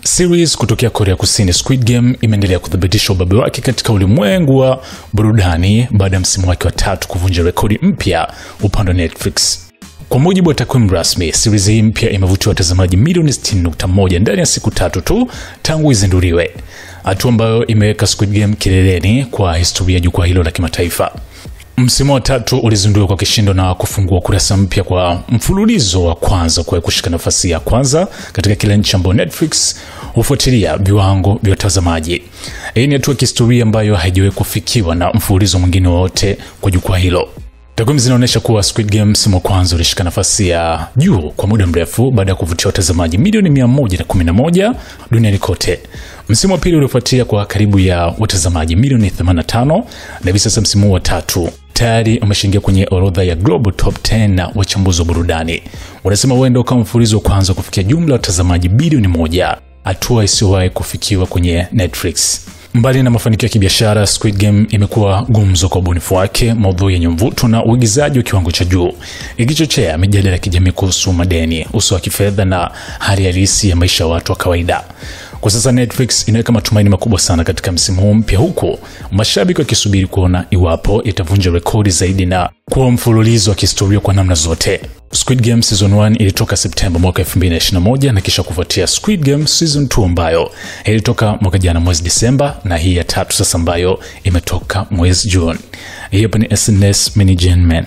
Series kutokea Korea Kusini Squid Game imeendelea kuthibitisha ubabe wake katika ulimwengu wa burudani baada ya msimu wake wa 3 kuvunja rekodi mpya upande wa Netflix. Kwa mujibu wa takwimu rasmi, series hii mpya imevutia watazamaji milioni 60.1 ndani ya siku 3 tu tangu izinduliwe, hatua ambayo imeweka Squid Game kileleni kwa historia jukwaa hilo la kimataifa. Msimu wa 3 ulizinduliwa kwa kishindo na kufungua kurasa mpya kwa mfululizo wa kwanza kwa kushika nafasi ya kwanza katika kila nchi ambayo Netflix hufuatilia viwango vya watazamaji. Hii ni hatua ya kihistoria ambayo haijawahi kufikiwa na mfululizo mwingine wote kwa jukwaa hilo. Takwimu zinaonyesha kuwa Squid Game msimu wa kwanza ulishika nafasi ya juu kwa muda mrefu baada ya kuvutia watazamaji milioni 111 duniani kote. Msimu wa pili ulifuatia kwa karibu ya watazamaji milioni 85 na hivi sasa msimu wa 3 tayari umeshaingia kwenye orodha ya Global Top 10 na wachambuzi wa burudani wanasema huenda kama mfululizo wa kwanza kufikia jumla watazamaji bilioni 1, hatua isiyowahi kufikiwa kwenye Netflix. Mbali na mafanikio ya kibiashara, Squid Game imekuwa gumzo kwa ubunifu wake, maudhui yenye mvuto na uigizaji wa kiwango cha juu, ikichochea mijadala ya kijamii kuhusu madeni, usawa wa kifedha na hali halisi ya maisha ya watu wa kawaida. Kwa sasa Netflix inaweka matumaini makubwa sana katika msimu huu mpya, huko mashabiki wakisubiri kuona iwapo itavunja rekodi zaidi na kuwa mfululizo wa kihistoria kwa namna zote. Squid Game Season 1 ilitoka Septemba mwaka 2021 na kisha kufuatia Squid Game Season 2 ambayo ilitoka mwaka jana mwezi Disemba, na hii ya 3 sasa ambayo imetoka mwezi June. Hii hapa ni SNS Mini Gen Man.